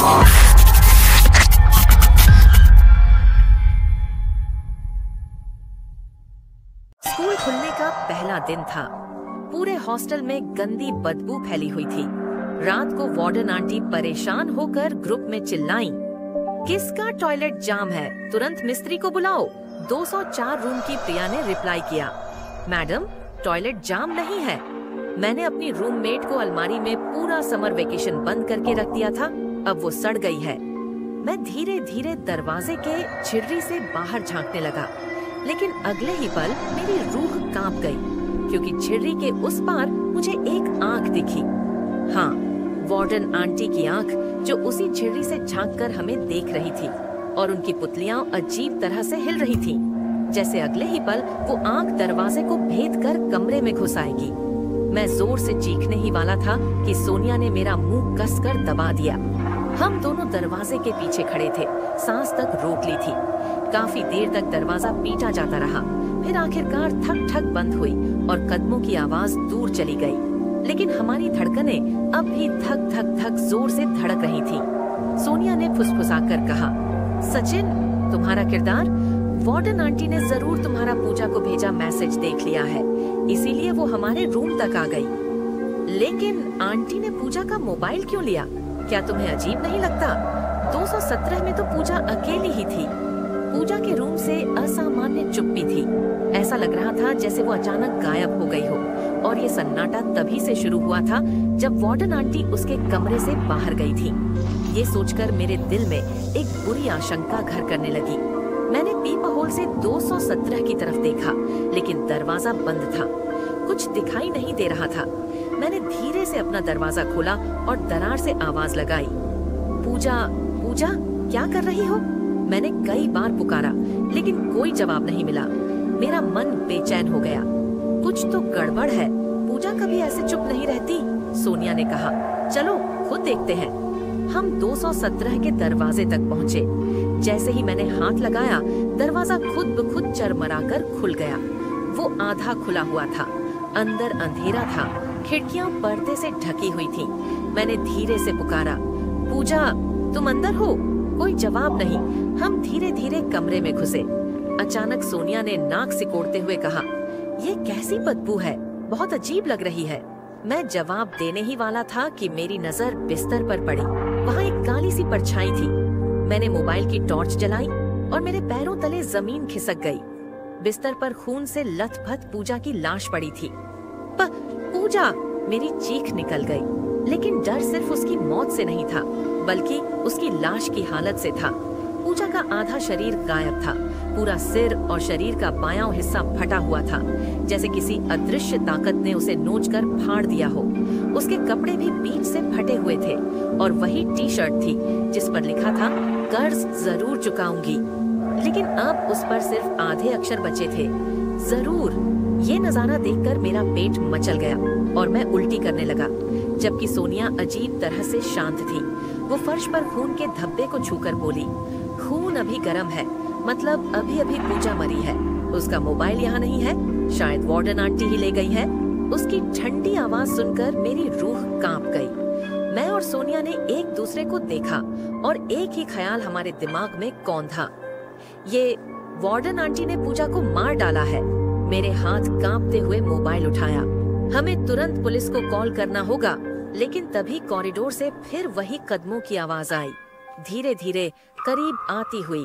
School खुलने का पहला दिन था। पूरे हॉस्टल में गंदी बदबू फैली हुई थी। रात को वार्डन आंटी परेशान होकर ग्रुप में चिल्लाईं, किसका टॉयलेट जाम है, तुरंत मिस्त्री को बुलाओ। 204 रूम की प्रिया ने रिप्लाई किया, मैडम टॉयलेट जाम नहीं है। मैंने अपनी रूममेट को अलमारी में पूरा समर वेकेशन बंद करके रख दिया था, अब वो सड़ गई है। मैं धीरे धीरे दरवाजे के छिर्री से बाहर झांकने लगा, लेकिन अगले ही पल मेरी रूह कांप गई, क्योंकि छिर्री के उस पार मुझे एक आंख दिखी। हाँ, वार्डन आंटी की आंख, जो उसी छिर्री से झांककर हमें देख रही थी, और उनकी पुतलियां अजीब तरह से हिल रही थीं, जैसे अगले ही पल वो आंख दरवाजे को भेद कर कमरे में घुस आएगी। मैं जोर से चीखने ही वाला था कि सोनिया ने मेरा मुंह कसकर दबा दिया। हम दोनों दरवाजे के पीछे खड़े थे, सांस तक रोक ली थी। काफी देर तक दरवाजा पीटा जाता रहा, फिर आखिरकार ठक ठक बंद हुई और कदमों की आवाज दूर चली गई। लेकिन हमारी धड़कनें अब भी धक धक धक जोर से धड़क रही थी। सोनिया ने फुसफुसाकर कहा, सचिन तुम्हारा किरदार, वार्डन आंटी ने जरूर तुम्हारा पूजा को भेजा मैसेज देख लिया है, इसीलिए वो हमारे रूम तक आ गई। लेकिन आंटी ने पूजा का मोबाइल क्यों लिया? क्या तुम्हें अजीब नहीं लगता? 217 में तो पूजा अकेली ही थी। पूजा के रूम से असामान्य चुप्पी थी। ऐसा लग रहा था जैसे वो अचानक गायब हो गई हो, और ये सन्नाटा तभी से शुरू हुआ था जब वार्डन आंटी उसके कमरे से बाहर गई थी। ये सोचकर मेरे दिल में एक बुरी आशंका घर करने लगी। मैंने पीप होल से 217 की तरफ देखा, लेकिन दरवाजा बंद था, कुछ दिखाई नहीं दे रहा था। मैंने धीरे से अपना दरवाजा खोला और दरार से आवाज लगाई, पूजा पूजा क्या कर रही हो? मैंने कई बार पुकारा, लेकिन कोई जवाब नहीं मिला। मेरा मन बेचैन हो गया। कुछ तो गड़बड़ है, पूजा कभी ऐसे चुप नहीं रहती। सोनिया ने कहा, चलो खुद देखते हैं। हम 217 के दरवाजे तक पहुँचे। जैसे ही मैंने हाथ लगाया, दरवाजा खुद ब खुद चरमराकर खुल गया। वो आधा खुला हुआ था, अंदर अंधेरा था, खिड़कियां पर्दे से ढकी हुई थीं। मैंने धीरे से पुकारा, पूजा तुम अंदर हो? कोई जवाब नहीं। हम धीरे धीरे कमरे में घुसे। अचानक सोनिया ने नाक सिकोड़ते हुए कहा, ये कैसी बदबू है, बहुत अजीब लग रही है। मैं जवाब देने ही वाला था कि मेरी नजर बिस्तर पर पड़ी। वहाँ एक काली सी परछाई थी। मैंने मोबाइल की टॉर्च जलाई और मेरे पैरों तले जमीन खिसक गई। बिस्तर पर खून से लथपथ पूजा की लाश पड़ी थी। पूजा! मेरी चीख निकल गई, लेकिन डर सिर्फ उसकी मौत से नहीं था, बल्कि उसकी लाश की हालत से था। पूजा का आधा शरीर गायब था, पूरा सिर और शरीर का बायां हिस्सा फटा हुआ था, जैसे किसी अदृश्य ताकत ने उसे नोचकर फाड़ दिया हो। उसके कपड़े भी बीच से फटे हुए थे, और वही टी शर्ट थी जिस पर लिखा था, कर्ज जरूर चुकाऊंगी। लेकिन अब उस पर सिर्फ आधे अक्षर बचे थे, जरूर। ये नजारा देखकर मेरा पेट मचल गया और मैं उल्टी करने लगा, जबकि सोनिया अजीब तरह से शांत थी। वो फर्श पर खून के धब्बे को छूकर बोली, खून अभी गर्म है, मतलब अभी अभी पूजा मरी है। उसका मोबाइल यहाँ नहीं है, शायद वार्डन आंटी ही ले गई है। उसकी ठंडी आवाज सुनकर मेरी रूह कांप गई। मैं और सोनिया ने एक दूसरे को देखा, और एक ही ख्याल हमारे दिमाग में कौन था, ये वार्डन आंटी ने पूजा को मार डाला है। मेरे हाथ कांपते हुए मोबाइल उठाया। हमें तुरंत पुलिस को कॉल करना होगा। लेकिन तभी कॉरिडोर से फिर वही कदमों की आवाज आई, धीरे धीरे करीब आती हुई।